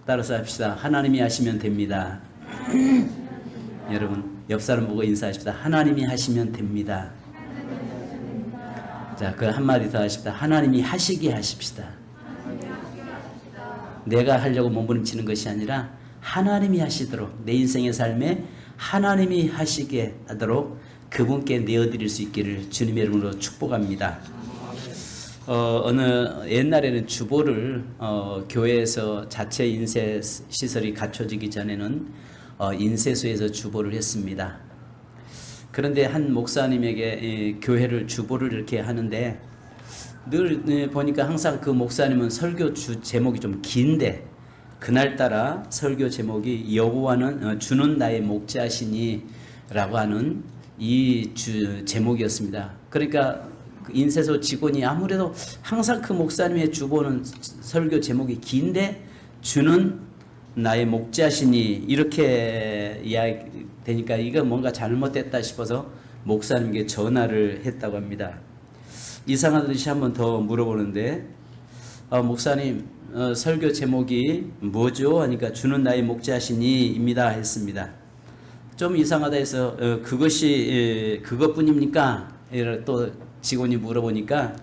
따라서 합시다. 하나님이 하시면 됩니다. 여러분 옆 사람 보고 인사하십시다. 하나님이 하시면 됩니다. 자, 그 한마디 더 하십시다. 하나님이 하시게 하십시다. 내가 하려고 몸부림치는 것이 아니라 하나님이 하시도록, 내 인생의 삶에 하나님이 하시게 하도록 그분께 내어드릴 수 있기를 주님의 이름으로 축복합니다. 어느 옛날에는 주보를 교회에서 자체 인쇄 시설이 갖춰지기 전에는 인쇄소에서 주보를 했습니다. 그런데 한 목사님에게 교회를 주보를 이렇게 하는데 늘 보니까 항상 그 목사님은 설교 제목이 좀 긴데 그날따라 설교 제목이 여호와는 주는 나의 목자시니 라고 하는 이 제목이었습니다. 그러니까 인쇄소 직원이 아무래도 항상 그 목사님의 주보는 설교 제목이 긴데 주는 나의 목자시니 이렇게 이야기 되니까 이거 뭔가 잘못됐다 싶어서 목사님께 전화를 했다고 합니다. 이상하듯이 한번 더 물어보는데 목사님 설교 제목이 뭐죠? 하니까 주는 나의 목자시니 입니다 했습니다. 좀 이상하다 해서 그것이 그것뿐입니까? 또 직원이 물어보니까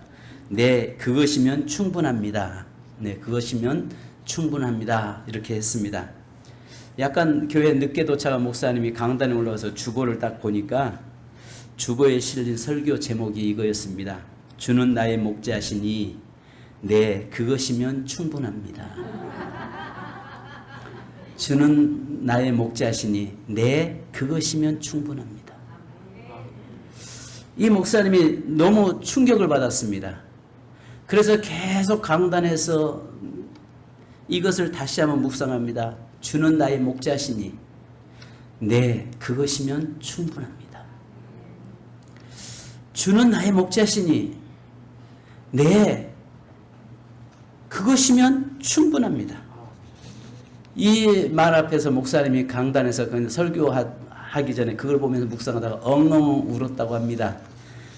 네, 그것이면 충분합니다. 네, 그것이면 충분합니다. 이렇게 했습니다. 약간 교회 늦게 도착한 목사님이 강단에 올라와서 주보를 딱 보니까 주보에 실린 설교 제목이 이거였습니다. 주는 나의 목자시니 네, 그것이면 충분합니다. 주는 나의 목자시니 네, 그것이면 충분합니다. 이 목사님이 너무 충격을 받았습니다. 그래서 계속 강단에서 이것을 다시 한번 묵상합니다. 주는 나의 목자시니 네, 그것이면 충분합니다. 주는 나의 목자시니 네, 그것이면 충분합니다. 이 말 앞에서 목사님이 강단에서 설교하기 전에 그걸 보면서 묵상하다가 엉엉 울었다고 합니다.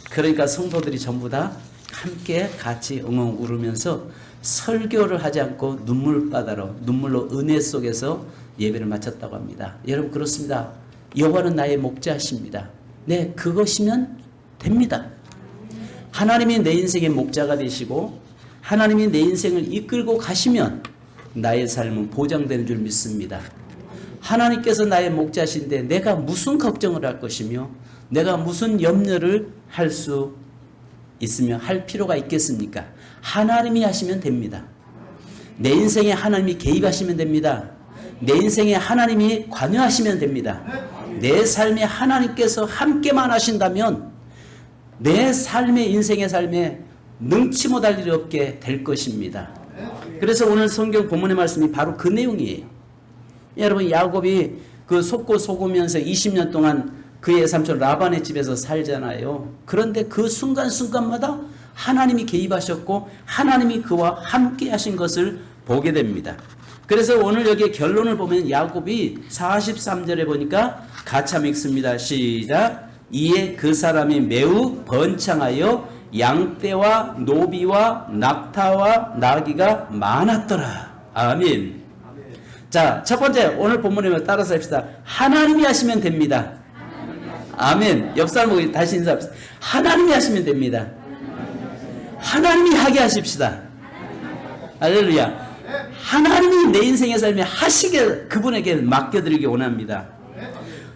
그러니까 성도들이 전부 다 함께 같이 엉엉 울으면서 설교를 하지 않고 눈물로 은혜 속에서 예배를 마쳤다고 합니다. 여러분 그렇습니다. 여호와는 나의 목자십니다. 네, 그것이면 됩니다. 하나님이 내 인생의 목자가 되시고 하나님이 내 인생을 이끌고 가시면 나의 삶은 보장되는 줄 믿습니다. 하나님께서 나의 목자신데 내가 무슨 걱정을 할 것이며 내가 무슨 염려를 할 수 있으며 할 필요가 있겠습니까? 하나님이 하시면 됩니다. 내 인생에 하나님이 개입하시면 됩니다. 내 인생에 하나님이 관여하시면 됩니다. 내 삶에 하나님께서 함께만 하신다면 내 삶의 인생의 삶에 능치 못할 일이 없게 될 것입니다. 그래서 오늘 성경 본문의 말씀이 바로 그 내용이에요. 여러분 야곱이 그 속고 속으면서 20년 동안 그의 삼촌 라반의 집에서 살잖아요. 그런데 그 순간순간마다 하나님이 개입하셨고 하나님이 그와 함께 하신 것을 보게 됩니다. 그래서 오늘 여기에 결론을 보면 야곱이 43절에 보니까 같이 한번 읽습니다. 시작. 이에 그 사람이 매우 번창하여 양떼와 노비와 낙타와 나귀가 많았더라. 아멘. 자, 첫 번째 오늘 본문에 따라서 합시다. 하나님이 하시면 됩니다. 아멘. 옆 사람하고 다시 인사합시다. 하나님이 하시면 됩니다. 하나님이 하게 하십시다. 할렐루야. 하나님이 내 인생의 삶에 하시게 그분에게 맡겨드리기 원합니다.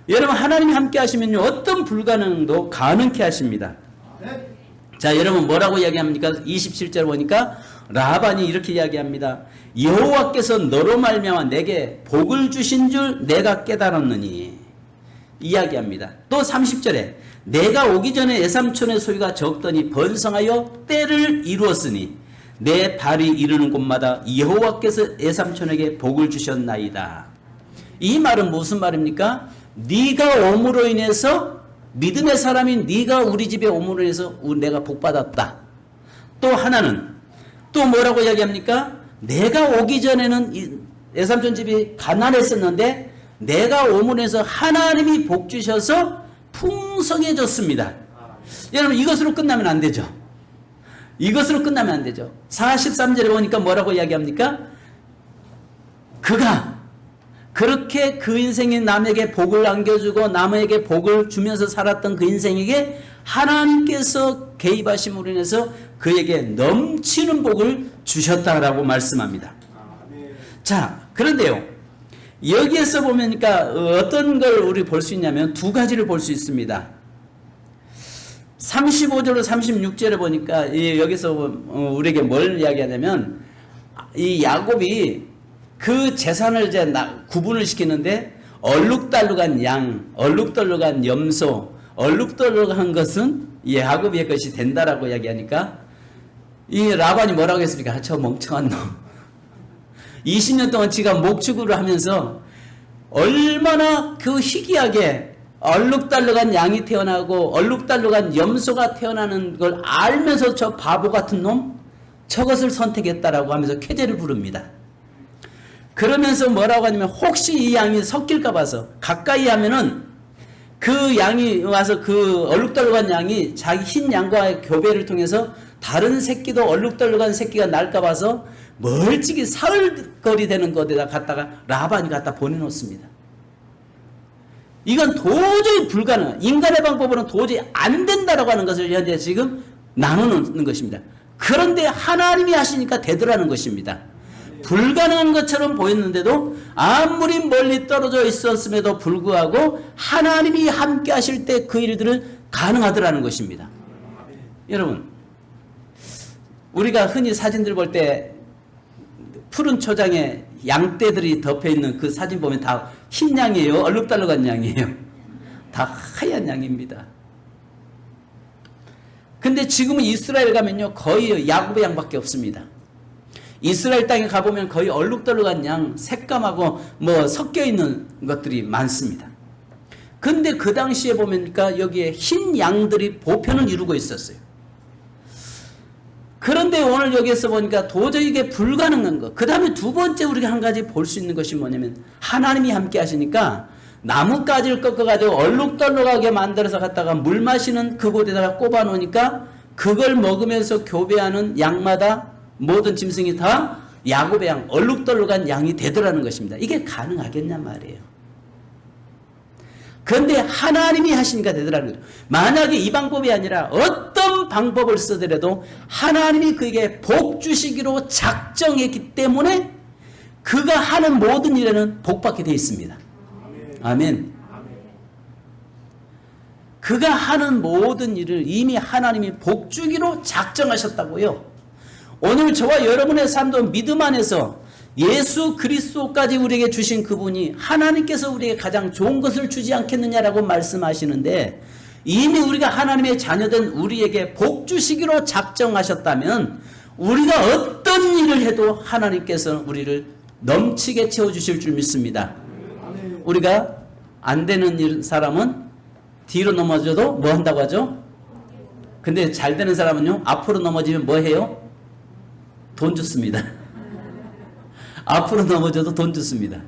여러분 하나님이 함께 하시면요 어떤 불가능도 가능케 하십니다. 자, 여러분 뭐라고 이야기합니까? 27절 보니까 라반이 이렇게 이야기합니다. 여호와께서 너로 말미암아 내게 복을 주신 줄 내가 깨달았느니 이야기합니다. 또 30절에 내가 오기 전에 애삼촌의 소유가 적더니 번성하여 때를 이루었으니 내 발이 이르는 곳마다 여호와께서 애삼촌에게 복을 주셨나이다. 이 말은 무슨 말입니까? 네가 옴으로 인해서 믿음의 사람인 네가 우리 집에 옴으로 인해서 내가 복받았다. 또 하나는 또 뭐라고 이야기합니까? 내가 오기 전에는 애삼촌 집이 가난했었는데 내가 옴으로 인해서 하나님이 복 주셔서 풍성해졌습니다. 여러분 이것으로 끝나면 안 되죠. 이것으로 끝나면 안 되죠. 43절에 보니까 뭐라고 이야기합니까? 그가 그렇게 그 인생에 남에게 복을 안겨주고 남에게 복을 주면서 살았던 그 인생에게 하나님께서 개입하심으로 인해서 그에게 넘치는 복을 주셨다라고 말씀합니다. 자, 그런데요, 여기에서 보니까 어떤 걸 우리 볼 수 있냐면 두 가지를 볼 수 있습니다. 35절로 36절에 보니까 여기서 우리에게 뭘 이야기하냐면 이 야곱이 그 재산을 이제 구분을 시키는데 얼룩달룩한 양, 얼룩덜룩한 염소, 얼룩덜룩한 것은 야곱의 것이 된다라고 이야기하니까 이 라반이 뭐라고 했습니까? 저 멍청한 놈. 20년 동안 지가 목축을 하면서 얼마나 그 희귀하게 얼룩달룩한 양이 태어나고 얼룩달룩한 염소가 태어나는 걸 알면서 저 바보 같은 놈 저것을 선택했다라고 하면서 쾌재를 부릅니다. 그러면서 뭐라고 하냐면 혹시 이 양이 섞일까 봐서 가까이 하면은 그 양이 와서 그 얼룩덜룩한 양이 자기 흰 양과의 교배를 통해서 다른 새끼도 얼룩덜룩한 새끼가 날까 봐서 멀찍이 사흘거리 되는 곳에다 갖다가 라반이 갖다 보내놓습니다. 이건 도저히 불가능한, 인간의 방법으로는 도저히 안 된다라고 하는 것을 현재 지금 나누는 것입니다. 그런데 하나님이 하시니까 되더라는 것입니다. 불가능한 것처럼 보였는데도 아무리 멀리 떨어져 있었음에도 불구하고 하나님이 함께 하실 때 그 일들은 가능하더라는 것입니다. 여러분, 우리가 흔히 사진들 볼 때 푸른 초장에 양떼들이 덮여있는 그 사진 보면 다 흰 양이에요? 얼룩달룩한 양이에요? 다 하얀 양입니다. 근데 지금은 이스라엘 가면요 거의 야곱의 양밖에 없습니다. 이스라엘 땅에 가보면 거의 얼룩덜룩한 양, 색감하고 뭐 섞여있는 것들이 많습니다. 근데 그 당시에 보니까 여기에 흰 양들이 보편을 이루고 있었어요. 그런데 오늘 여기에서 보니까 도저히 이게 불가능한 것. 그 다음에 두 번째 우리가 한 가지 볼 수 있는 것이 뭐냐면 하나님이 함께 하시니까 나뭇가지를 꺾어가지고 얼룩덜룩하게 만들어서 갖다가 물 마시는 그곳에다가 꼽아 놓으니까 그걸 먹으면서 교배하는 양마다 모든 짐승이 다 야곱의 양, 얼룩덜룩한 양이 되더라는 것입니다. 이게 가능하겠냐 말이에요. 그런데 하나님이 하시니까 되더라는 거죠. 만약에 이 방법이 아니라 어떤 방법을 쓰더라도 하나님이 그에게 복 주시기로 작정했기 때문에 그가 하는 모든 일에는 복받게 되어 있습니다. 아멘. 그가 하는 모든 일을 이미 하나님이 복 주기로 작정하셨다고요. 오늘 저와 여러분의 삶도 믿음 안에서 예수 그리스도까지 우리에게 주신 그분이 하나님께서 우리에게 가장 좋은 것을 주지 않겠느냐라고 말씀하시는데 이미 우리가 하나님의 자녀된 우리에게 복 주시기로 작정하셨다면 우리가 어떤 일을 해도 하나님께서 우리를 넘치게 채워주실 줄 믿습니다. 우리가 안 되는 사람은 뒤로 넘어져도 뭐 한다고 하죠? 근데 잘 되는 사람은요 앞으로 넘어지면 뭐 해요? 돈 줬습니다. 앞으로 넘어져도 돈 줬습니다.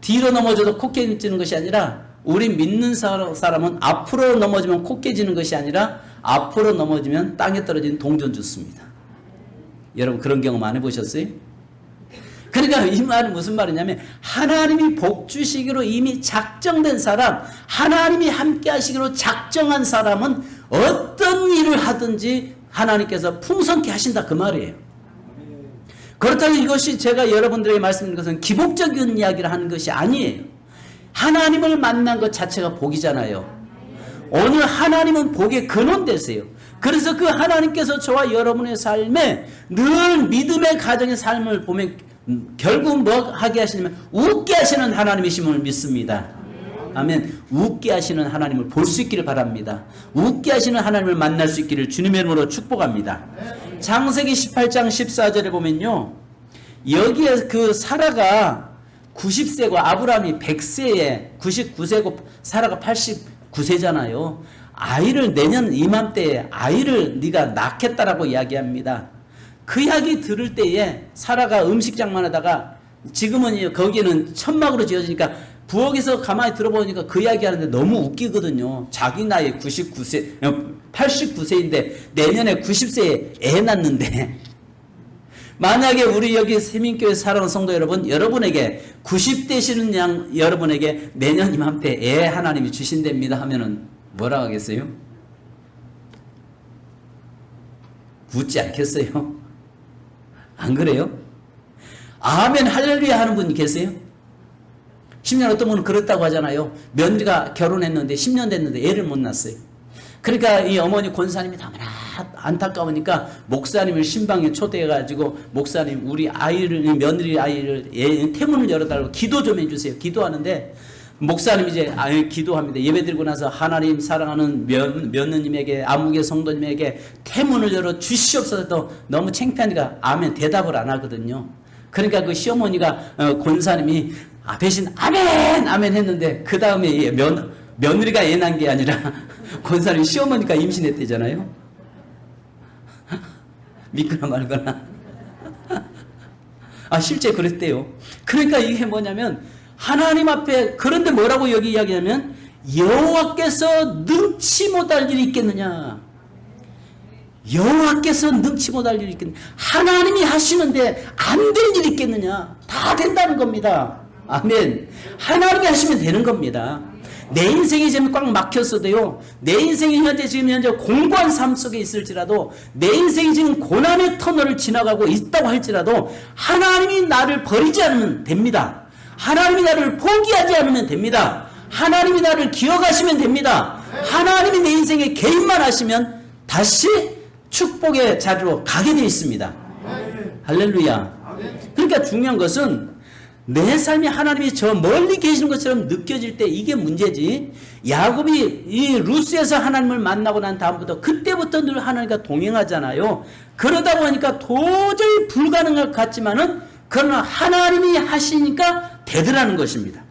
뒤로 넘어져도 코 깨지는 것이 아니라 우리 믿는 사람은 앞으로 넘어지면 코 깨지는 것이 아니라 앞으로 넘어지면 땅에 떨어진 동전 줬습니다. 여러분 그런 경험 안 해보셨어요? 그러니까 이 말은 무슨 말이냐면 하나님이 복 주시기로 이미 작정된 사람, 하나님이 함께 하시기로 작정한 사람은 어떤 일을 하든지 하나님께서 풍성케 하신다 그 말이에요. 그렇다면 이것이 제가 여러분들에게 말씀드린 것은 기복적인 이야기를 하는 것이 아니에요. 하나님을 만난 것 자체가 복이잖아요. 오늘 하나님은 복의 근원 되세요. 그래서 그 하나님께서 저와 여러분의 삶에 늘 믿음의 가정의 삶을 보면 결국 뭐 하게 하시냐면 웃게 하시는 하나님이심을 믿습니다. 아멘. 웃게 하시는 하나님을 볼 수 있기를 바랍니다. 웃게 하시는 하나님을 만날 수 있기를 주님의 이름으로 축복합니다. 창세기 18장 14절에 보면요. 여기에 그 사라가 90세고 아브라함이 100세에 99세고 사라가 89세잖아요. 아이를 내년 이맘때에 아이를 네가 낳겠다라고 이야기합니다. 그 이야기 들을 때에 사라가 음식장만 하다가 지금은 거기는 천막으로 지어지니까 부엌에서 가만히 들어보니까 그 이야기 하는데 너무 웃기거든요. 자기 나이 89세, 89세인데 내년에 90세에 애 낳는데 만약에 우리 여기 세민교회 사랑하는 성도 여러분, 여러분에게 90 되시는 양 여러분에게 내년 이맘때 애 하나님이 주신답니다 하면은 뭐라 하겠어요? 웃지 않겠어요? 안 그래요? 아멘 할렐루야 하는 분 계세요? 10년 어떤 분은 그렇다고 하잖아요. 며느리가 결혼했는데 10년 됐는데 애를 못 낳았어요. 그러니까 이 어머니 권사님이 너무나 안타까우니까 목사님을 신방에 초대해가지고 목사님 우리 아이를 며느리 아이를 태문을 열어달라고 기도 좀 해주세요. 기도하는데 목사님 이제 기도합니다. 예배드리고 나서 하나님 사랑하는 며느님에게 아무개 성도님에게 태문을 열어 주시옵소서. 너무 창피하니까 아멘 대답을 안 하거든요. 그러니까 그 시어머니가 권사님이 대신 아멘 아멘 했는데 그 다음에 며느리가 애 낳은 게 아니라 권사님이 시어머니가 임신했대잖아요. 믿거나 말거나. 실제 그랬대요. 그러니까 이게 뭐냐면 하나님 앞에 그런데 뭐라고 여기 이야기하면 여호와께서 능치 못할 일이 있겠느냐. 여호와께서 능치 못할 일이 있겠느냐. 하나님이 하시는데 안 될 일이 있겠느냐. 다 된다는 겁니다. 아멘. 하나님이 하시면 되는 겁니다. 내 인생이 지금 꽉 막혔어도요, 내 인생이 현재 공고한 삶 속에 있을지라도, 내 인생이 지금 고난의 터널을 지나가고 있다고 할지라도 하나님이 나를 버리지 않으면 됩니다. 하나님이 나를 포기하지 않으면 됩니다. 하나님이 나를 기억하시면 됩니다. 하나님이 내 인생에 개입만 하시면 다시 축복의 자리로 가게 되어 있습니다. 할렐루야. 그러니까 중요한 것은 내 삶이 하나님이 저 멀리 계시는 것처럼 느껴질 때 이게 문제지. 야곱이 이 루스에서 하나님을 만나고 난 다음부터 그때부터 늘 하나님과 동행하잖아요. 그러다 보니까 도저히 불가능할 것 같지만은 그러나 하나님이 하시니까 되더라는 것입니다.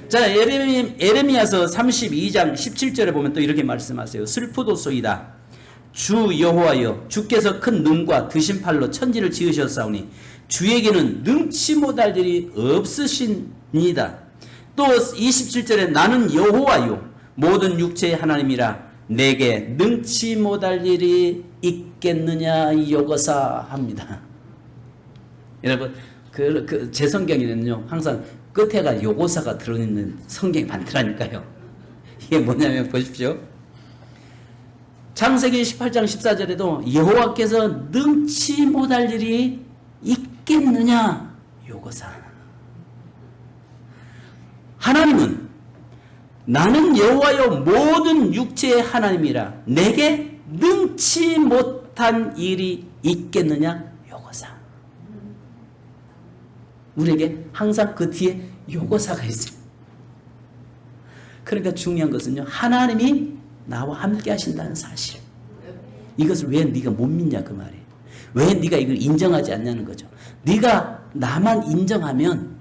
자, 에레미야서 32장 17절에 보면 또 이렇게 말씀하세요. 슬프도소이다. 주 여호와여, 주께서 큰 눈과 드신 팔로 천지를 지으셨사오니 주에게는 능치 못할 일이 없으시니이다. 또 27절에 나는 여호와요 모든 육체의 하나님이라 내게 능치 못할 일이 있겠느냐 여거사 합니다. 여러분 제 성경에는요 항상 끝에가 요고사가 들어있는 성경이 많더라니까요. 이게 뭐냐면 보십시오. 창세기 18장 14절에도 여호와께서 능치 못할 일이 있겠느냐 요거사. 하나님은 나는 여호와여 모든 육체의 하나님이라 내게 능치 못한 일이 있겠느냐 요거사. 우리에게 항상 그 뒤에 요거사가 있어요. 그러니까 중요한 것은요 하나님이 나와 함께 하신다는 사실. 이것을 왜 네가 못 믿냐 그 말이에요. 왜 네가 이걸 인정하지 않냐는 거죠. 네가 나만 인정하면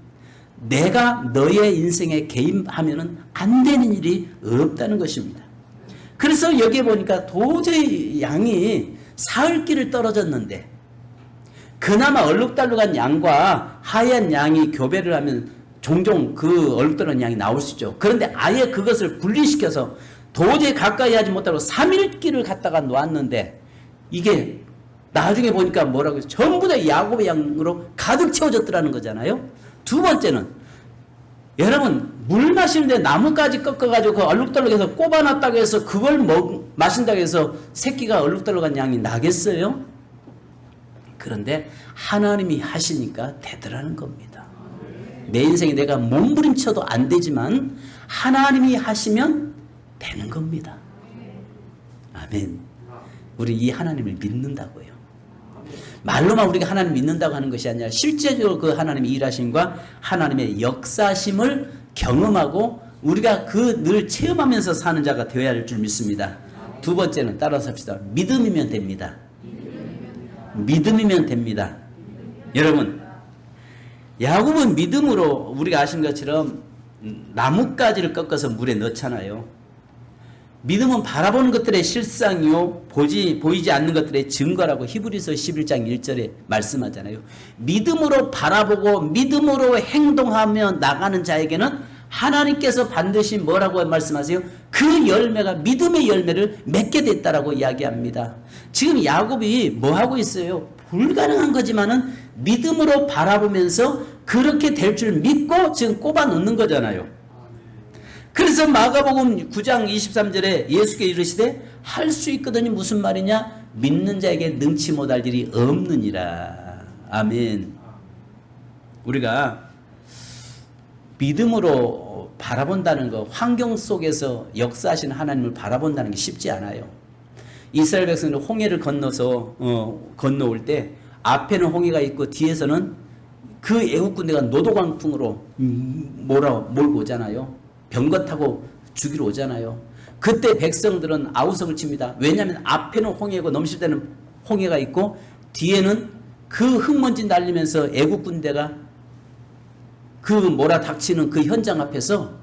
내가 너의 인생에 개입하면은 안 되는 일이 없다는 것입니다. 그래서 여기에 보니까 도저히 양이 사흘길을 떨어졌는데 그나마 얼룩달룩한 양과 하얀 양이 교배를 하면 종종 그 얼룩달룩한 양이 나올 수 있죠. 그런데 아예 그것을 분리시켜서 도저히 가까이 하지 못하고 3일길을 갖다가 놓았는데 이게 나중에 보니까 뭐라고 해서 전부 다 야곱의 양으로 가득 채워졌더라는 거잖아요. 두 번째는 여러분 물 마시는데 나무까지 꺾어가지고 그 얼룩덜룩해서 꼽아놨다고 해서 그걸 마신다고 해서 새끼가 얼룩덜룩한 양이 나겠어요? 그런데 하나님이 하시니까 되더라는 겁니다. 내 인생에 내가 몸부림쳐도 안 되지만 하나님이 하시면 되는 겁니다. 아멘. 우리 이 하나님을 믿는다고요. 말로만 우리가 하나님 믿는다고 하는 것이 아니라 실제적으로 그 하나님의 일하심과 하나님의 역사심을 경험하고 우리가 그 늘 체험하면서 사는 자가 되어야 할 줄 믿습니다. 두 번째는 따라서 합시다. 믿음이면 됩니다. 믿음이면 됩니다. 여러분 야곱은 믿음으로 우리가 아시는 것처럼 나뭇가지를 꺾어서 물에 넣잖아요. 믿음은 바라보는 것들의 실상이요 보이지 않는 것들의 증거라고 히브리서 11장 1절에 말씀하잖아요. 믿음으로 바라보고 믿음으로 행동하며 나가는 자에게는 하나님께서 반드시 뭐라고 말씀하세요? 그 열매가 믿음의 열매를 맺게 됐다라고 이야기합니다. 지금 야곱이 뭐 하고 있어요? 불가능한 거지만은 믿음으로 바라보면서 그렇게 될 줄 믿고 지금 꼽아 놓는 거잖아요. 그래서 마가복음 9장 23절에 예수께 이르시되 할 수 있거든요. 무슨 말이냐? 믿는 자에게 능치 못할 일이 없느니라. 아멘. 우리가 믿음으로 바라본다는 거, 환경 속에서 역사하시는 하나님을 바라본다는 게 쉽지 않아요. 이스라엘 백성들은 홍해를 건너서 건너올 때 앞에는 홍해가 있고 뒤에서는 그 애국 군대가 노도광풍으로 몰고 오잖아요. 병거 타고 죽이러 오잖아요. 그때 백성들은 아우성을 칩니다. 왜냐하면 앞에는 홍해고 넘실 때는 홍해가 있고 뒤에는 그 흙먼지 날리면서 애국 군대가 그 몰아닥치는 그 현장 앞에서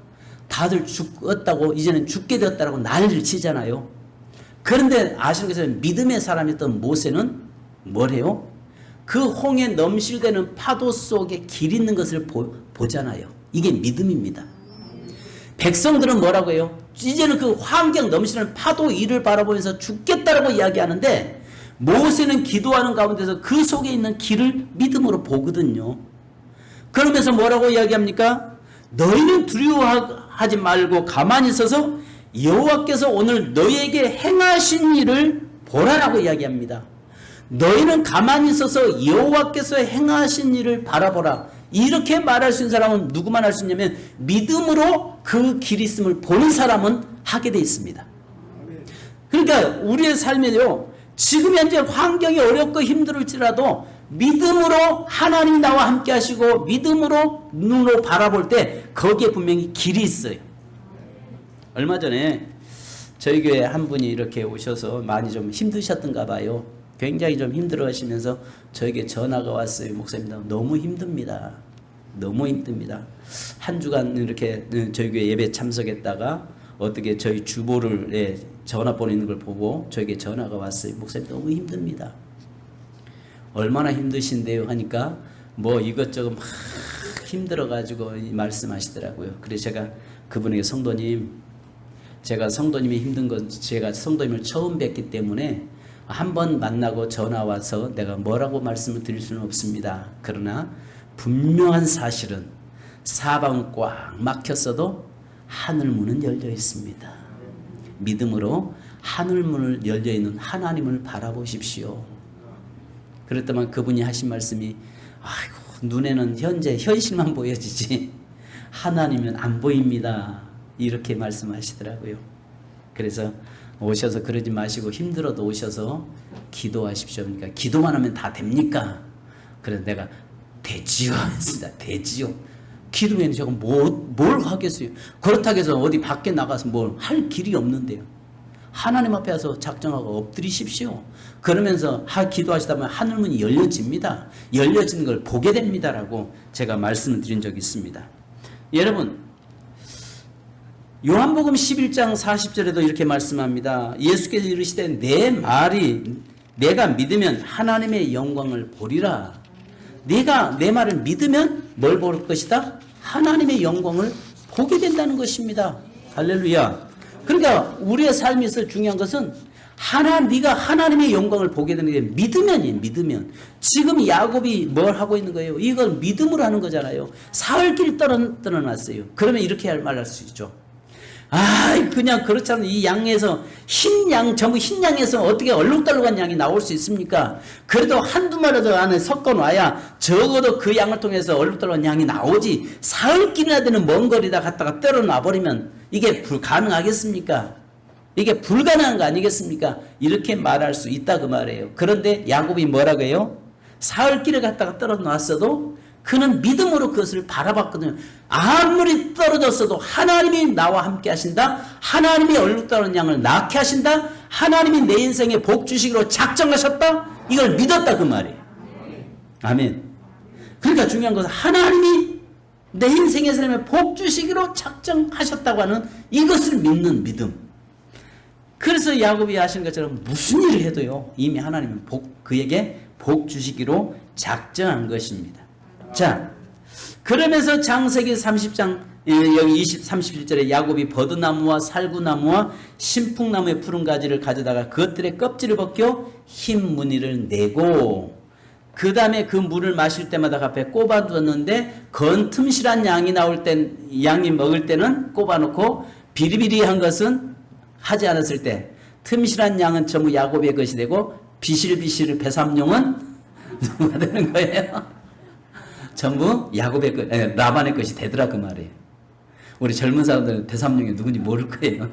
다들 죽었다고 이제는 죽게 되었다고 난리를 치잖아요. 그런데 아시는 것처럼 믿음의 사람이었던 모세는 뭐래요? 그 홍해 넘실대는 파도 속에 길 있는 것을 보잖아요. 이게 믿음입니다. 백성들은 뭐라고 해요? 이제는 그 환경 넘치는 파도 위를 바라보면서 죽겠다라고 이야기하는데 모세는 기도하는 가운데서 그 속에 있는 길을 믿음으로 보거든요. 그러면서 뭐라고 이야기합니까? 너희는 두려워하지 말고 가만히 있어서 여호와께서 오늘 너희에게 행하신 일을 보라라고 이야기합니다. 너희는 가만히 있어서 여호와께서 행하신 일을 바라보라. 이렇게 말할 수 있는 사람은 누구만 할 수 있냐면 믿음으로 그 길 있음을 보는 사람은 하게 되어 있습니다. 그러니까 우리의 삶에요, 지금 현재 환경이 어렵고 힘들을지라도 믿음으로 하나님이 나와 함께 하시고 믿음으로 눈으로 바라볼 때 거기에 분명히 길이 있어요. 얼마 전에 저희 교회 한 분이 이렇게 오셔서 많이 좀 힘드셨던가 봐요. 굉장히 좀 힘들어 하시면서 저에게 전화가 왔어요. 목사님, 너무 힘듭니다. 너무 힘듭니다. 한 주간 이렇게 저희 교회 예배 참석했다가 어떻게 저희 주보를 전화 보내는 걸 보고 저에게 전화가 왔어요. 목사님, 너무 힘듭니다. 얼마나 힘드신데요? 하니까 뭐 이것저것 막 힘들어가지고 말씀하시더라고요. 그래서 제가 그분에게 성도님, 제가 성도님이 힘든 건 제가 성도님을 처음 뵙기 때문에 한 번 만나고 전화 와서 내가 뭐라고 말씀을 드릴 수는 없습니다. 그러나 분명한 사실은 사방은 꽉 막혔어도 하늘문은 열려 있습니다. 믿음으로 하늘문을 열려 있는 하나님을 바라보십시오. 그랬더만 그분이 하신 말씀이 아이고, 눈에는 현재 현실만 보여지지 하나님은 안 보입니다. 이렇게 말씀하시더라고요. 그래서 오셔서 그러지 마시고 힘들어도 오셔서 기도하십시오. 그러니까 기도만 하면 다 됩니까? 그래서 내가 되지요 했습니다. 되지요. 기도에는 제가 뭘 하겠어요? 그렇다고 해서 어디 밖에 나가서 뭘 할 길이 없는데요. 하나님 앞에 와서 작정하고 엎드리십시오. 그러면서 기도하시다 보면 하늘문이 열려집니다. 열려지는 걸 보게 됩니다라고 제가 말씀을 드린 적이 있습니다. 여러분, 요한복음 11장 40절에도 이렇게 말씀합니다. 예수께서 이르시되 내 말이 내가 믿으면 하나님의 영광을 보리라. 내가 내 말을 믿으면 뭘 볼 것이다? 하나님의 영광을 보게 된다는 것입니다. 할렐루야. 그러니까 우리의 삶에 있어 중요한 것은 네가 하나님의 영광을 보게 되는 게 믿으면이에요. 믿으면. 지금 야곱이 뭘 하고 있는 거예요? 이걸 믿음으로 하는 거잖아요. 사흘길 떨어놨어요. 그러면 이렇게 말할 수 있죠. 그냥 그렇지 않은 이 양에서 전부 흰 양에서 어떻게 얼룩덜룩한 양이 나올 수 있습니까? 그래도 한두 마리라도 안에 섞어 놔야 적어도 그 양을 통해서 얼룩덜룩한 양이 나오지. 사흘길이나 되는 먼 거리다 갖다가 떨어 놔버리면 이게 가능하겠습니까? 이게 불가능한 거 아니겠습니까? 이렇게 말할 수 있다 그 말이에요. 그런데 야곱이 뭐라고 해요? 사흘길을 갖다가 떨어 놨어도 그는 믿음으로 그것을 바라봤거든요. 아무리 떨어졌어도 하나님이 나와 함께 하신다. 하나님이 얼룩덜룩한 양을 낳게 하신다. 하나님이 내 인생에 복 주시기로 작정하셨다. 이걸 믿었다 그 말이에요. 아멘. 그러니까 중요한 것은 하나님이 내 인생에서 복 주시기로 작정하셨다고 하는 이것을 믿는 믿음. 그래서 야곱이 하신 것처럼 무슨 일을 해도요, 이미 하나님은 그에게 복 주시기로 작정한 것입니다. 자, 그러면서 창세기 30장 여기 31절에 야곱이 버드나무와 살구나무와 신풍나무의 푸른 가지를 가져다가 그것들의 껍질을 벗겨 흰 무늬를 내고 그 다음에 그 물을 마실 때마다 앞에 꼽아두었는데 건틈실한 양이 나올 땐 양이 먹을 때는 꼽아놓고 비리비리한 것은 하지 않았을 때 틈실한 양은 전부 야곱의 것이 되고 비실비실 배삼룡은 누가 되는 거예요? 전부 야곱의 것, 라반의 것이 되더라 그 말이에요. 우리 젊은 사람들은 배삼룡이 누군지 모를 거예요.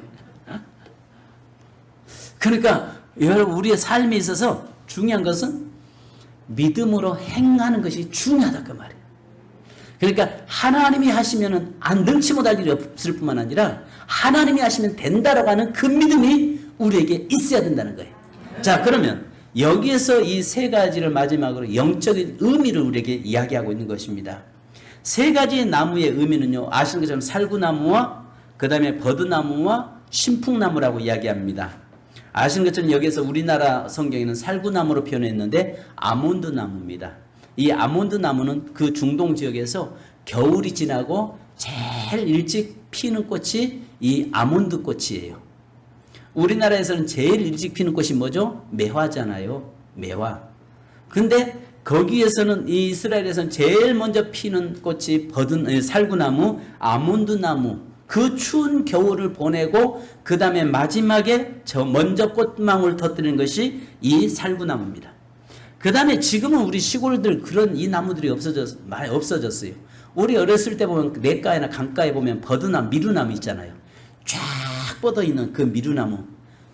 그러니까 여러분 우리의 삶에 있어서 중요한 것은 믿음으로 행하는 것이 중요하다 그 말이에요. 그러니까 하나님이 하시면은 안 등치 못할 일이 없을 뿐만 아니라 하나님이 하시면 된다라고 하는 그 믿음이 우리에게 있어야 된다는 거예요. 자, 그러면 여기에서 이 세 가지를 마지막으로 영적인 의미를 우리에게 이야기하고 있는 것입니다. 세 가지의 나무의 의미는요, 아시는 것처럼 살구나무와 그 다음에 버드나무와 신풍나무라고 이야기합니다. 아시는 것처럼 여기에서 우리나라 성경에는 살구나무로 표현했는데 아몬드 나무입니다. 이 아몬드 나무는 그 중동 지역에서 겨울이 지나고 제일 일찍 피는 꽃이 이 아몬드 꽃이에요. 우리나라에서는 제일 일찍 피는 꽃이 뭐죠? 매화잖아요. 매화. 근데 거기에서는 이 이스라엘에서는 제일 먼저 피는 꽃이 살구나무, 아몬드 나무. 그 추운 겨울을 보내고 그 다음에 마지막에 먼저 꽃망울 터뜨리는 것이 이 살구나무입니다. 그 다음에 지금은 우리 시골들 그런 이 나무들이 많이 없어졌어요. 우리 어렸을 때 보면 냇가에나 강가에 보면 버드나무, 미루나무 있잖아요. 쫙 뻗어 있는 그 미루나무.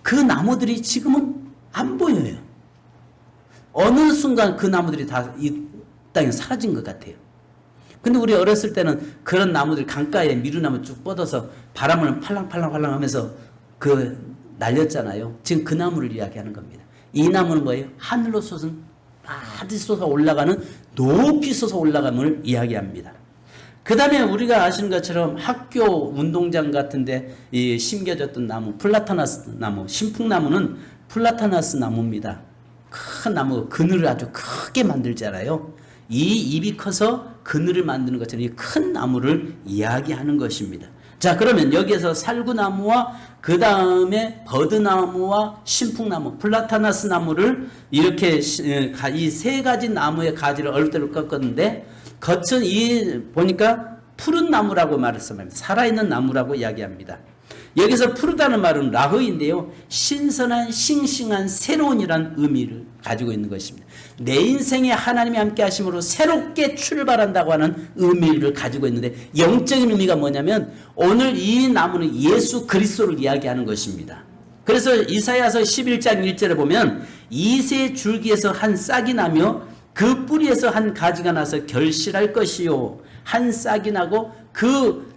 그 나무들이 지금은 안 보여요. 어느 순간 그 나무들이 다 이 땅에 사라진 것 같아요. 근데 우리 어렸을 때는 그런 나무들이 강가에 미루나무 쭉 뻗어서 바람을 팔랑팔랑 하면서 그 날렸잖아요. 지금 그 나무를 이야기하는 겁니다. 이 나무는 뭐예요? 하늘로 솟은 아주 솟아 올라가는 높이 솟아 올라감을 이야기합니다. 그 다음에 우리가 아시는 것처럼 학교 운동장 같은데 심겨졌던 나무, 플라타나스 나무, 신풍나무는 플라타나스 나무입니다. 큰 나무, 그늘을 아주 크게 만들잖아요. 이 잎이 커서 그늘을 만드는 것처럼 이 큰 나무를 이야기하는 것입니다. 자, 그러면 여기에서 살구나무와 그 다음에 버드나무와 신풍나무, 플라타나스 나무를 이렇게 이 세 가지 나무의 가지를 얼떨결 꺾었는데 겉은 보니까 푸른 나무라고 말했습니다. 살아있는 나무라고 이야기합니다. 여기서 푸르다는 말은 라흐인데요. 신선한, 싱싱한, 새로운이라는 의미를 가지고 있는 것입니다. 내 인생에 하나님이 함께 하심으로 새롭게 출발한다고 하는 의미를 가지고 있는데 영적인 의미가 뭐냐면 오늘 이 나무는 예수 그리스도를 이야기하는 것입니다. 그래서 이사야서 11장 1절에 보면 이새 줄기에서 한 싹이 나며 그 뿌리에서 한 가지가 나서 결실할 것이요. 한 싹이 나고 그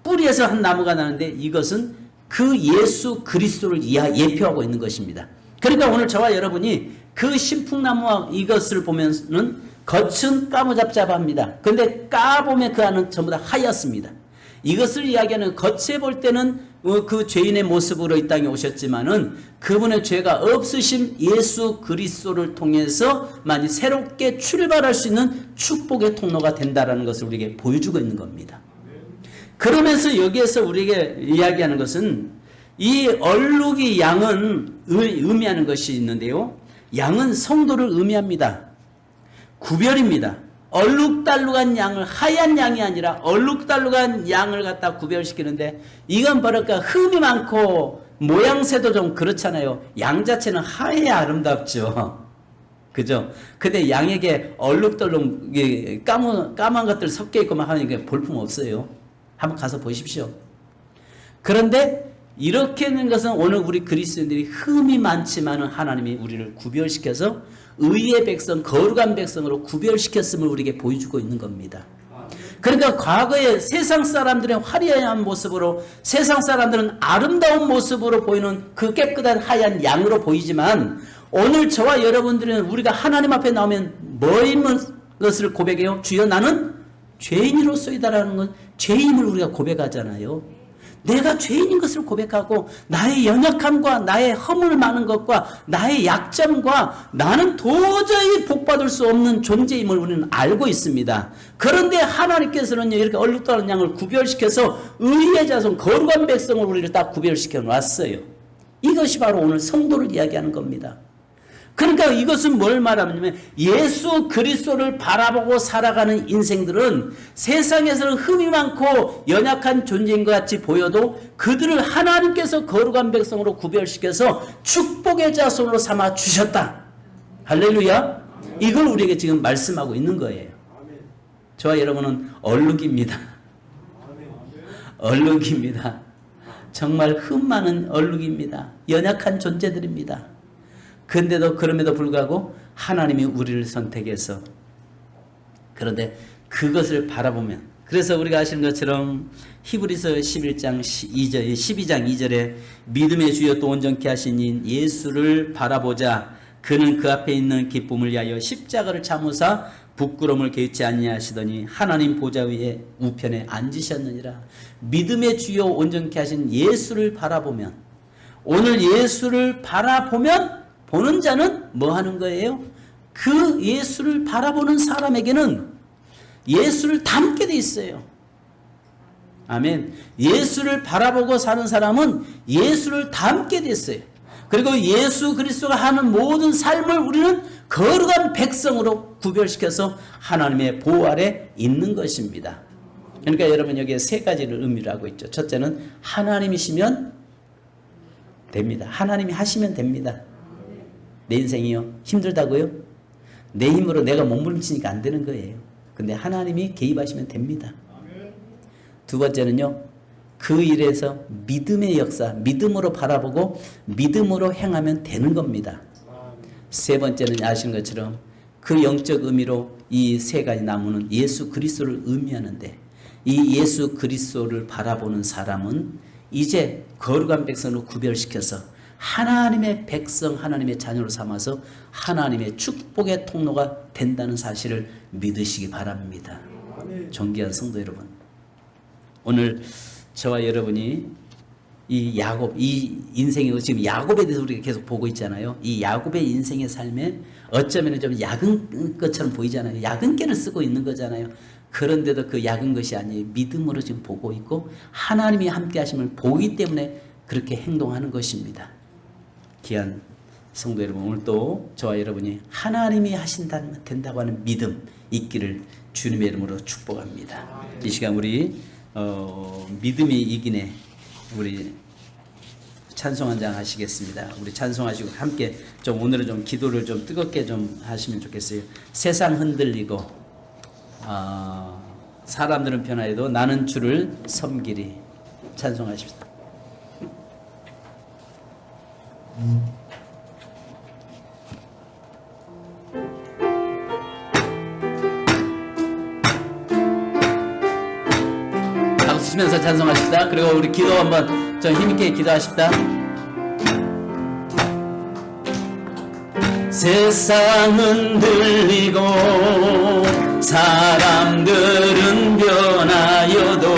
뿌리에서 한 나무가 나는데 이것은 그 예수 그리스도를 예표하고 있는 것입니다. 그러니까 오늘 저와 여러분이 그 신풍나무와 이것을 보면은 겉은 까무잡잡합니다. 그런데 까보면 그 안은 전부 다 하얗습니다. 이것을 이야기하는 겉에 볼 때는 그 죄인의 모습으로 이 땅에 오셨지만은 그분의 죄가 없으신 예수 그리스도를 통해서 많이 새롭게 출발할 수 있는 축복의 통로가 된다라는 것을 우리에게 보여주고 있는 겁니다. 그러면서 여기에서 우리에게 이야기하는 것은 이 얼룩이 양은 의미하는 것이 있는데요. 양은 성도를 의미합니다. 구별입니다. 얼룩달룩한 양을 하얀 양이 아니라 얼룩달룩한 양을 갖다 구별시키는데 이건 뭐랄까 흠이 많고 모양새도 좀 그렇잖아요. 양 자체는 하얘야 아름답죠. 그죠? 근데 양에게 얼룩덜룩 까만 것들 섞여 있고 막 하니까 볼품 없어요. 한번 가서 보십시오. 그런데 이렇게 있는 것은 오늘 우리 그리스도인들이 흠이 많지만은 하나님이 우리를 구별시켜서 의의 백성, 거룩한 백성으로 구별시켰음을 우리에게 보여주고 있는 겁니다. 그러니까 과거에 세상 사람들의 화려한 모습으로 세상 사람들은 아름다운 모습으로 보이는 그 깨끗한 하얀 양으로 보이지만 오늘 저와 여러분들은 우리가 하나님 앞에 나오면 뭐인 것을 고백해요? 주여 나는 죄인으로서이다라는 건 죄인을 우리가 고백하잖아요. 내가 죄인인 것을 고백하고 나의 연약함과 나의 허물 많은 것과 나의 약점과 나는 도저히 복받을 수 없는 존재임을 우리는 알고 있습니다. 그런데 하나님께서는 이렇게 얼룩덜룩한 양을 구별시켜서 의의 자손 거룩한 백성을 우리를 딱 구별시켜 놨어요. 이것이 바로 오늘 성도를 이야기하는 겁니다. 그러니까 이것은 뭘 말하냐면 예수 그리스도를 바라보고 살아가는 인생들은 세상에서는 흠이 많고 연약한 존재인 것 같이 보여도 그들을 하나님께서 거룩한 백성으로 구별시켜서 축복의 자손으로 삼아 주셨다. 할렐루야. 이걸 우리에게 지금 말씀하고 있는 거예요. 저와 여러분은 얼룩입니다. 얼룩입니다. 정말 흠 많은 얼룩입니다. 연약한 존재들입니다. 그런데도 그럼에도 불구하고 하나님이 우리를 선택해서, 그런데 그것을 바라보면, 그래서 우리가 아시는 것처럼 히브리서 11장 2절, 12장 2절에 믿음의 주여 또 온전케 하신 인 예수를 바라보자. 그는 그 앞에 있는 기쁨을 위하여 십자가를 참으사 부끄러움을 개의치 아니하시더니 하나님 보좌 위에 우편에 앉으셨느니라. 믿음의 주여 온전케 하신 예수를 바라보면, 오늘 예수를 바라보면 보는 자는 뭐 하는 거예요? 그 예수를 바라보는 사람에게는 예수를 닮게 돼 있어요. 아멘. 예수를 바라보고 사는 사람은 예수를 닮게 됐어요. 그리고 예수 그리스도가 하는 모든 삶을 우리는 거룩한 백성으로 구별시켜서 하나님의 보호 아래 있는 것입니다. 그러니까 여러분 여기에 세 가지를 의미를 하고 있죠. 첫째는 하나님이시면 됩니다. 하나님이 하시면 됩니다. 내 인생이요 힘들다고요? 내 힘으로 내가 몸부림치니까 안 되는 거예요. 근데 하나님이 개입하시면 됩니다. 두 번째는요, 그 일에서 믿음의 역사, 믿음으로 바라보고 믿음으로 행하면 되는 겁니다. 세 번째는 아시는 것처럼 그 영적 의미로 이 세 가지 나무는 예수 그리스도를 의미하는데, 이 예수 그리스도를 바라보는 사람은 이제 거룩한 백성으로 구별시켜서 하나님의 백성, 하나님의 자녀로 삼아서 하나님의 축복의 통로가 된다는 사실을 믿으시기 바랍니다. 존귀한 성도 여러분, 오늘 저와 여러분이 이 야곱, 이 인생의 지금 야곱에 대해서 우리가 계속 보고 있잖아요. 이 야곱의 인생의 삶에 어쩌면 좀 야근 것처럼 보이잖아요. 야근깨를 쓰고 있는 거잖아요. 그런데도 그 야근 것이 아니에요. 믿음으로 지금 보고 있고 하나님이 함께 하심을 보기 때문에 그렇게 행동하는 것입니다. 귀한 성도 여러분, 오늘 또 저와 여러분이 하나님이 하신다면 된다고 하는 믿음 있기를 주님의 이름으로 축복합니다. 이 시간 우리 믿음이 이기네, 우리 찬송 한 장 하시겠습니다. 우리 찬송하시고 함께 좀 오늘은 좀 기도를 좀 뜨겁게 좀 하시면 좋겠어요. 세상 흔들리고 사람들은 변화해도 나는 주를 섬기리. 찬송하십시다. 박수 치면서 찬송하십시다. 그리고 우리 기도 한번 좀 힘있게 기도하십시다. 세상은 들리고 사람들은 변하여도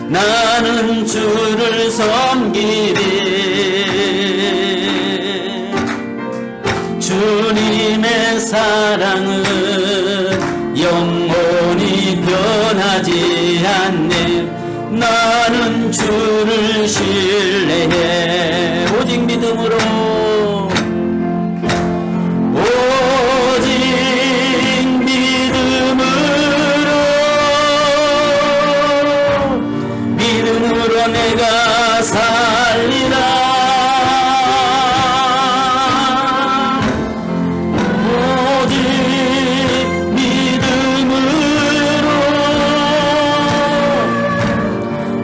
나는 주를 섬기리. 주님의 사랑은 영원히 변하지 않네. 나는 주를 신뢰해. 오직 믿음으로, 오직 믿음으로 내가 살리라.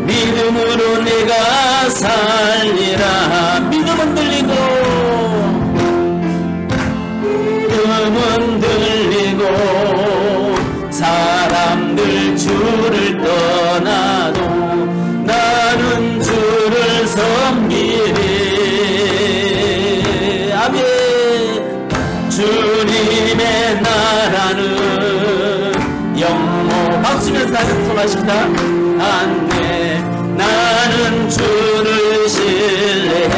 믿음으로 내가 살리라. 믿음은 들리고, 믿음은 들리고 사람들 주를 떠나도 나는 주를 섬기리. 아멘. 주님의 나라는 영원. 박수면서 다시 소개하십니다. 안내 나는 주를 신뢰해.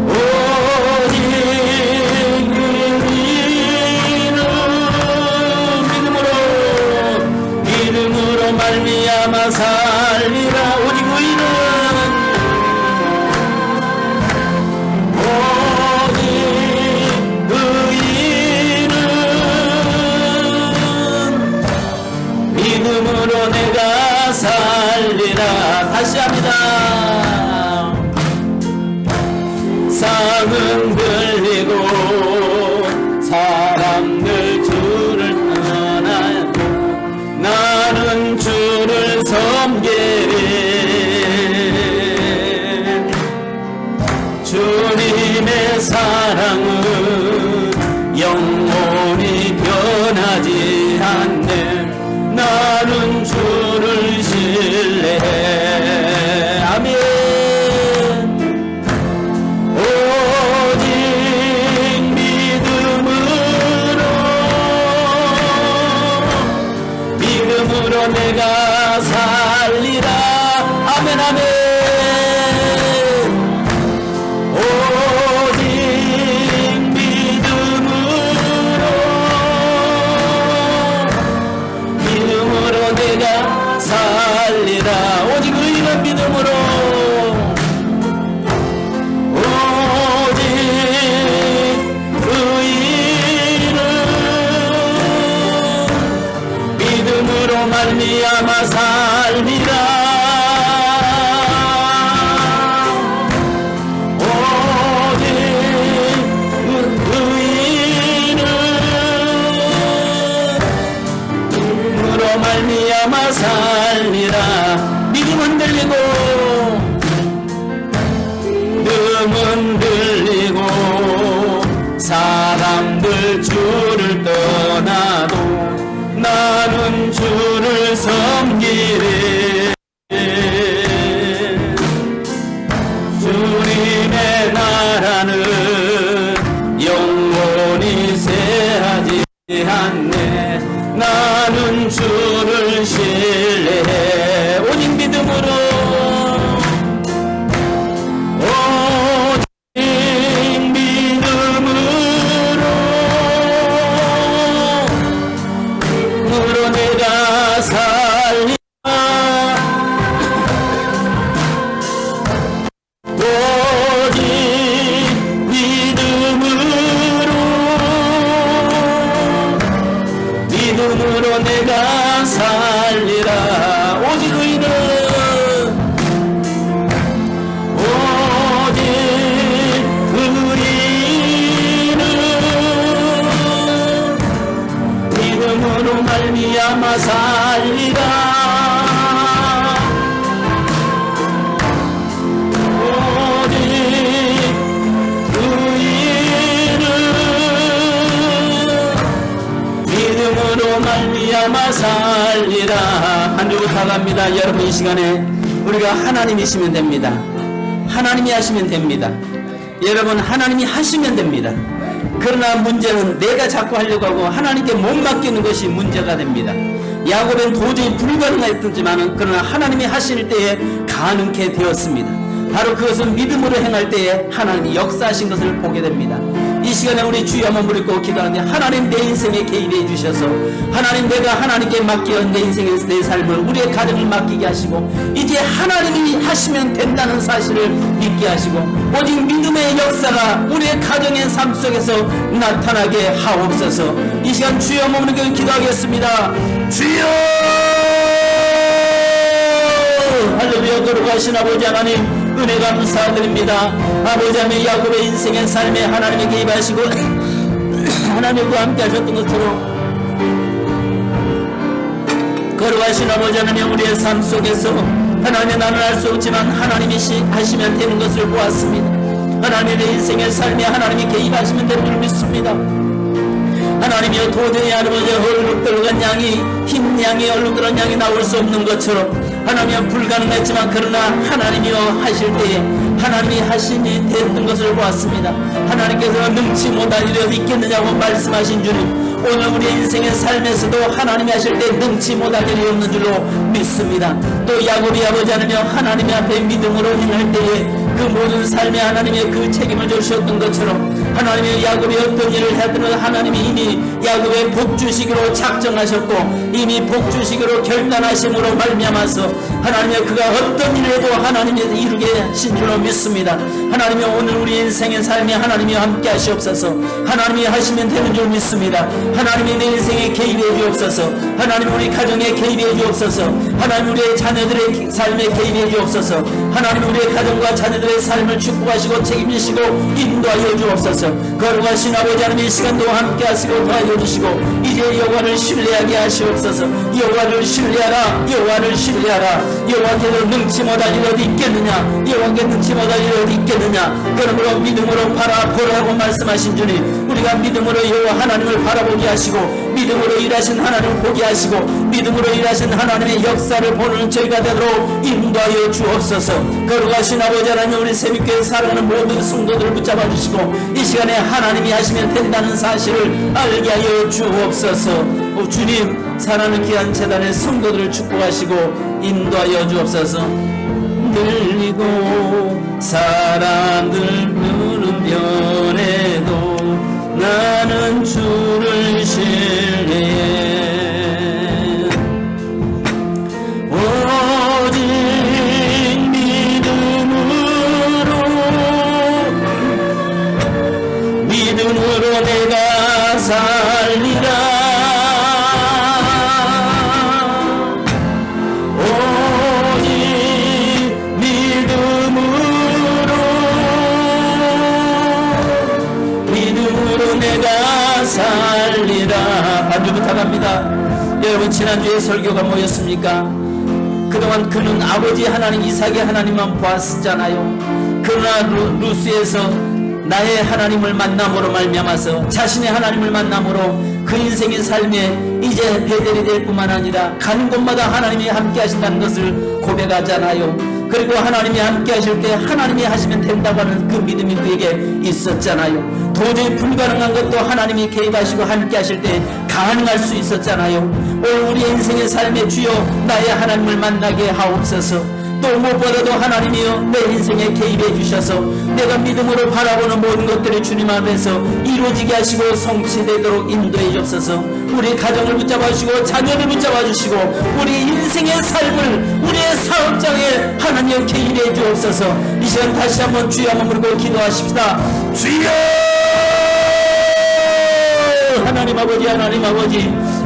오직 믿음으로 말미암아 살리라. 오직 의인은 다시 합니다. 상은 들리고 사람들 주를 떠나도 나는 주를 섬기리. 주님의 사랑은 영원히 변하지 않네. 나는 주를 신뢰해. 아멘. 오직 믿음으로 내가 살리라. 아멘 아멘. 오직 믿음으로 내가 살리라. 오직 의인은 믿음으로. 오직 의인은 믿음으로 말미암아 살리라. 오직 의인은 믿음으로 말미암아 살리라. 믿음은 들리고 믿음은 들리고 사람들 주를 떠나도 나는 주를 섬기리. 주님의 나라는 영원히 쇠하지 않네. 나는 주를 신뢰해. 오직 믿음으로. 오직 믿음으로 내가 살리라. 오직 믿음으로 내가 살리라. 오직 의인은 오직 의인은 믿음으로 말미암아 살리라. 오직 의인은 믿음으로 말미암아 살리라. 한 주 부탁합니다. 여러분 이 시간에 우리가 하나님이시면 됩니다. 하나님이 하시면 됩니다. 여러분 하나님이 하시면 됩니다. 그러나 문제는 내가 자꾸 하려고 하고 하나님께 못 맡기는 것이 문제가 됩니다. 야곱은 도저히 불가능했지만 그러나 하나님이 하실 때에 가능케 되었습니다. 바로 그것은 믿음으로 행할 때에 하나님이 역사하신 것을 보게 됩니다. 이 시간에 우리 주여 한번 부르고 기도하는데, 하나님 내 인생에 개입해 주셔서 하나님 내가 하나님께 맡겨 내 인생의 내 삶을 우리의 가정을 맡기게 하시고 이제 하나님이 하시면 된다는 사실을 믿게 하시고 오직 믿음의 역사가 우리의 가정의 삶 속에서 나타나게 하옵소서. 이 시간 주여 머무는 길 기도하겠습니다. 주여 할렐루야. 거룩하신 아버지 하나님 은혜 감사드립니다. 아버지 하나님 야곱의 인생의 삶에 하나님이 개입하시고 하나님과 함께 하셨던 것처럼 거룩하신 아버지 하나님 우리의 삶 속에서 하나님 나는 알 수 없지만 하나님이 하시면 되는 것을 보았습니다. 하나님의 인생의 삶에 하나님이 개입하시면 되는 줄 믿습니다. 하나님이여 도저히 아버지 얼룩들어간 양이 흰 양이 얼룩들어간 양이 나올 수 없는 것처럼 하나님이여 불가능했지만 그러나 하나님이여 하실 때에 하나님이 하시니 됐던 것을 보았습니다. 하나님께서 능치 못할 일이 있겠느냐고 말씀하신 주님, 오늘 우리의 인생의 삶에서도 하나님이 하실 때 능치 못할 일이 없는 줄로 믿습니다. 또 야곱이 아버지 하나님의 앞에 믿음으로 행할 때에 그 모든 삶에 하나님의 그 책임을 주셨던 것처럼 하나님의 야곱이 어떤 일을 했든 하나님이 이미 야곱의 복주시기로 작정하셨고 이미 복주시기로 결단하심으로 말미암아서 하나님의 그가 어떤 일을 해도 하나님이 이루게 하신 줄로 믿습니다. 하나님이 오늘 우리 인생의 삶에 하나님이 함께 하시옵소서. 하나님이 하시면 되는 줄 믿습니다. 하나님이 내 인생에 개입해 주옵소서. 하나님 우리 가정에 개입해 주옵소서. 하나님 우리의 자녀들의 삶에 개입해 주옵소서. 하나님 우리의 가정과 자녀들의 삶을 축복하시고 책임지시고 인도하여 주옵소서. 거룩하신 아버지 하나님 이 시간도 함께 하시고 도와줘 주시고 이제 여호와를 신뢰하게 하시옵소서. 여호와를 신뢰하라. 여호와를 신뢰하라. 여호와께서 능치 못할 일 어디 있겠느냐. 여호와께 능치 못할 일 어디 있겠느냐. 그러므로 믿음으로 바라보라고 말씀하신 주님, 우리가 믿음으로 여호와 하나님을 바라보게 하시고 믿음으로 일하신 하나님을 보게 하시고 믿음으로 일하신 하나님의 역사를 보는 저희가 되도록 인도하여 주옵소서. 거룩하신 아버지 하나님, 우리 새벽교회 살아가는 모든 성도들을 붙잡아 주시고 이 시간에 하나님이 하시면 된다는 사실을 알게 하여 주옵소서. 주님, 사랑하는 귀한 재단의 성도들을 축복하시고 인도하여 주옵소서. 늘리고 사람들 눈은 변해도 나는 주를 신뢰해. 오직 믿음으로 내가 살리라. 살리라. 반주 부탁합니다. 여러분, 지난주에 설교가 뭐였습니까? 그동안 그는 아버지 하나님 이삭의 하나님만 보았잖아요. 그러나 루스에서 나의 하나님을 만남으로 말미암아서 자신의 하나님을 만남으로 그 인생의 삶에 이제 베델이 될 뿐만 아니라 가는 곳마다 하나님이 함께 하신다는 것을 고백하잖아요. 그리고 하나님이 함께 하실 때 하나님이 하시면 된다고 하는 그 믿음이 그에게 있었잖아요. 도저히 불가능한 것도 하나님이 개입하시고 함께 하실 때 가능할 수 있었잖아요. 오늘 우리 인생의 삶에 주여 나의 하나님을 만나게 하옵소서. 또 무엇보다도 하나님이여 내 인생에 개입해 주셔서 내가 믿음으로 바라보는 모든 것들이 주님 앞에서 이루어지게 하시고 성취되도록 인도해 주옵소서. 우리 가정을 붙잡아 주시고 자녀를 붙잡아 주시고 우리 인생의 삶을 우리의 사업장에 하나님 개입해 주옵소서. 이 시간 다시 한번 주여 한번 부르고 기도하십시다. 주여 하나님 아버지, 하나님 아버지,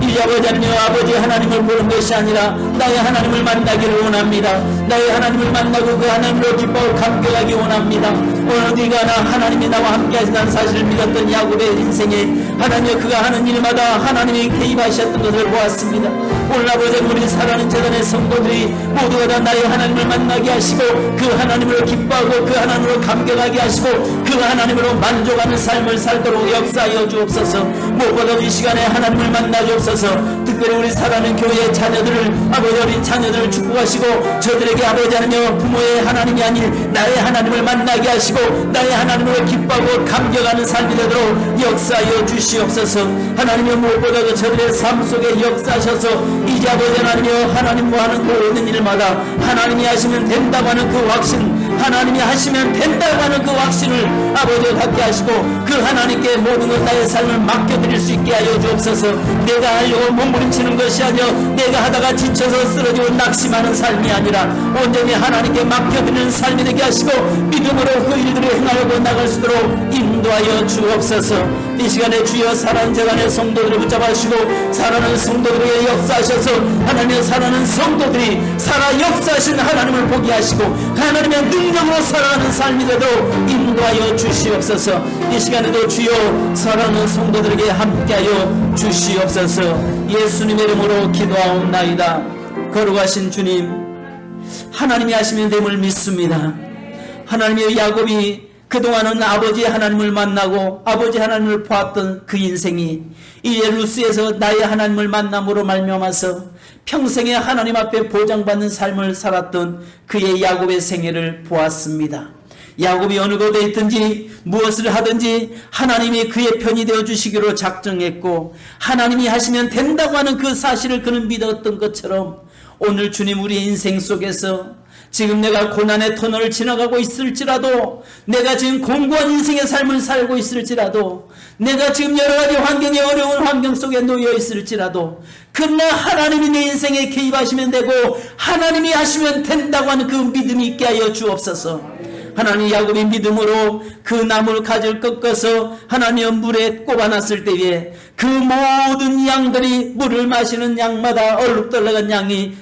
이 아버지 하나님 아버지 하나님을 보는 것이 아니라 나의 하나님을 만나기를 원합니다. 나의 하나님을 만나고 그 하나님으로 기뻐하고 감격하기 원합니다. 오늘 어디가 나 하나님이 나와 함께 하신다는 사실을 믿었던 야곱의 인생에 하나님 그가 하는 일마다 하나님이 개입하셨던 것을 보았습니다. 오늘 아버지 우리 사랑하는 재단의 성도들이 모두가 다 나의 하나님을 만나게 하시고 그 하나님으로 기뻐하고 그 하나님으로 감격하게 하시고 그 하나님으로 만족하는 삶을 살도록 역사하여 주옵소서. 무엇보다 이 시간에 하나님을 만나 주옵소서. 특별히 우리 사랑하는 교회의 자녀들을 아버지 어린 자녀들을 축복하시고 저들에게 아버지 하나님 부모의 하나님이 아닌 나의 하나님을 만나게 하시고 나의 하나님으로 기뻐하고 감격하는 삶이 되도록 역사하여 주시옵소서. 하나님의 무엇보다도 저들의 삶 속에 역사하셔서 이제 아버지 하나님이여 하나님과 하는 모든 일마다 하나님이 하시면 된다고 하는 그 확신, 하나님이 하시면 된다고 하는 그 확신을 아버지가 갖게 하시고 그 하나님께 모든 것 나의 삶을 맡겨드릴 수 있게 하여 주옵소서. 내가 하려고 몸부림치는 것이 아니여 내가 하다가 지쳐서 쓰러지고 낙심하는 삶이 아니라 온전히 하나님께 맡겨드리는 삶이 되게 하시고 믿음으로 그 일들을 행하려고 나갈 수 있도록 인도하여 주옵소서. 이 시간에 주여 사랑하는 재단의 성도들을 붙잡아주시고 사랑하는 성도들에게 역사하셔서 하나님의 사랑하는 성도들이 살아 역사하신 하나님을 보게 하시고 하나님의 능력으로 살아가는 삶이 되도록 인도하여 주시옵소서. 이 시간에도 주여 사랑하는 성도들에게 함께하여 주시옵소서. 예수님의 이름으로 기도하옵나이다. 거룩하신 주님, 하나님이 하시면 됨을 믿습니다. 하나님의 야곱이 그동안은 아버지 하나님을 만나고 아버지 하나님을 보았던 그 인생이 이제 루스에서 나의 하나님을 만남으로 말미암아서 평생에 하나님 앞에 보장받는 삶을 살았던 그의 야곱의 생애를 보았습니다. 야곱이 어느 곳에 있든지 무엇을 하든지 하나님이 그의 편이 되어 주시기로 작정했고 하나님이 하시면 된다고 하는 그 사실을 그는 믿었던 것처럼 오늘 주님 우리의 인생 속에서 지금 내가 고난의 터널을 지나가고 있을지라도, 내가 지금 공고한 인생의 삶을 살고 있을지라도, 내가 지금 여러 가지 환경에 어려운 환경 속에 놓여 있을지라도, 그러나 하나님이 내 인생에 개입하시면 되고 하나님이 하시면 된다고 하는 그 믿음이 있게 하여 주옵소서. 하나님, 야곱이 믿음으로 그 나무를 가지를 꺾어서 하나님의 물에 꼽아놨을 때에 그 모든 양들이 물을 마시는 양마다 얼룩덜룩한 양이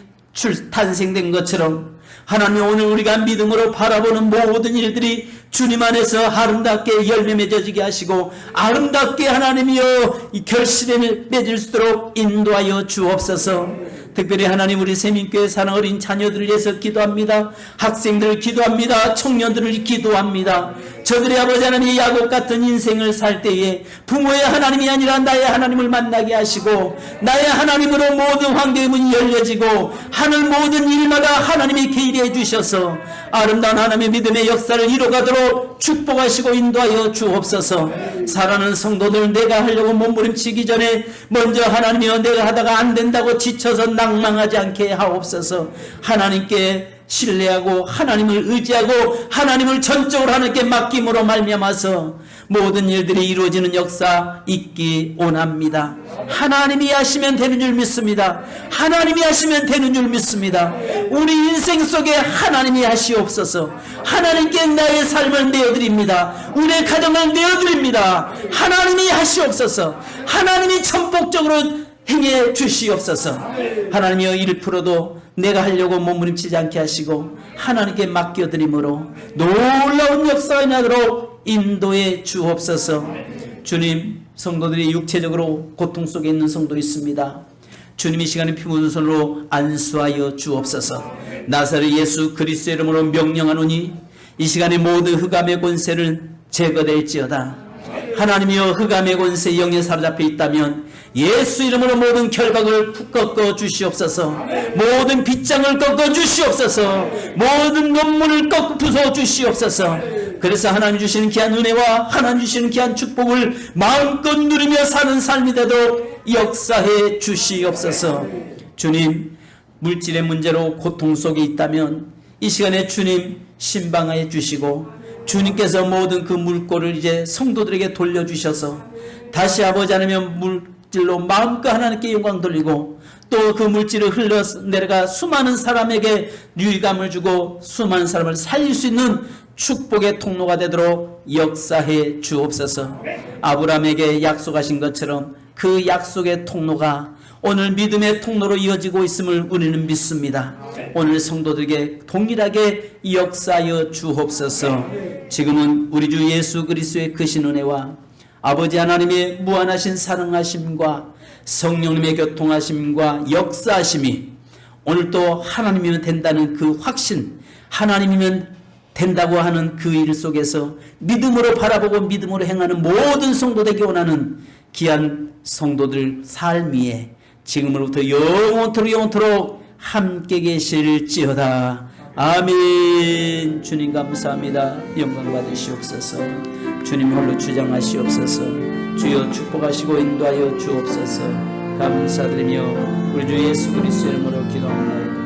탄생된 것처럼, 하나님, 오늘 우리가 믿음으로 바라보는 모든 일들이 주님 안에서 아름답게 열매 맺어지게 하시고 아름답게 하나님이여 이 결실을 맺을 수 있도록 인도하여 주옵소서. 특별히 하나님, 우리 세민교회 사는 어린 자녀들을 위해서 기도합니다. 학생들을 기도합니다. 청년들을 기도합니다. 저들의 아버지 하나님, 야곱 같은 인생을 살 때에 부모의 하나님이 아니라 나의 하나님을 만나게 하시고 나의 하나님으로 모든 환경의 문이 열려지고 하늘 모든 일마다 하나님이 개입해 주셔서 아름다운 하나님의 믿음의 역사를 이뤄가도록 축복하시고 인도하여 주옵소서. 사랑하는 성도들, 내가 하려고 몸부림치기 전에 먼저 하나님이여 내가 하다가 안 된다고 지쳐서 낭망하지 않게 하옵소서. 하나님께 신뢰하고 하나님을 의지하고 하나님을 전적으로 하나님께 맡김으로 말미암아서 모든 일들이 이루어지는 역사 있기 원합니다. 하나님이 하시면 되는 줄 믿습니다. 하나님이 하시면 되는 줄 믿습니다. 우리 인생 속에 하나님이 하시옵소서. 하나님께 나의 삶을 내어드립니다. 우리의 가정을 내어드립니다. 하나님이 하시옵소서. 하나님이 전폭적으로 행해 주시옵소서. 하나님이여 1%도 내가 하려고 몸부림치지 않게 하시고 하나님께 맡겨드림으로 놀라운 역사가 나도록 인도해 주옵소서. 주님, 성도들이 육체적으로 고통 속에 있는 성도 있습니다. 주님, 이 시간에 피 묻은 손으로 안수하여 주옵소서. 나사렛 예수 그리스도의 이름으로 명령하노니 이 시간에 모든 흑암의 권세를 제거될지어다. 하나님이여, 흑암의 권세 영에 사로잡혀 있다면 예수 이름으로 모든 결박을 꺾어 주시옵소서. 모든 빗장을 꺾어 주시옵소서. 모든 논문을 꺾어 부숴 주시옵소서. 그래서 하나님 주시는 귀한 은혜와 하나님 주시는 귀한 축복을 마음껏 누리며 사는 삶이 되도록 역사해 주시옵소서. 주님, 물질의 문제로 고통 속에 있다면 이 시간에 주님 신방하여 주시고 주님께서 모든 그 물꼬를 이제 성도들에게 돌려주셔서 다시 아버지 하나님 물질로 마음껏 하나님께 영광 돌리고 또 그 물질을 흘러 내려가 수많은 사람에게 유익감을 주고 수많은 사람을 살릴 수 있는 축복의 통로가 되도록 역사해 주옵소서. 아브라함에게 약속하신 것처럼 그 약속의 통로가 오늘 믿음의 통로로 이어지고 있음을 우리는 믿습니다. 오늘 성도들에게 동일하게 역사하여 주옵소서. 지금은 우리 주 예수 그리스도의 크신 은혜와 아버지 하나님의 무한하신 사랑하심과 성령님의 교통하심과 역사하심이 오늘도 하나님이면 된다는 그 확신, 하나님이면 된다고 하는 그 일 속에서 믿음으로 바라보고 믿음으로 행하는 모든 성도 되기 원하는 귀한 성도들 삶 위에 지금으로부터 영원토록 함께 계실지어다. 아멘. 주님 감사합니다. 영광 받으시옵소서. 주님 홀로 주장하시옵소서. 주여 축복하시고 인도하여 주옵소서. 감사드리며 우리 주 예수 그리스도의 이름으로 기도합니다.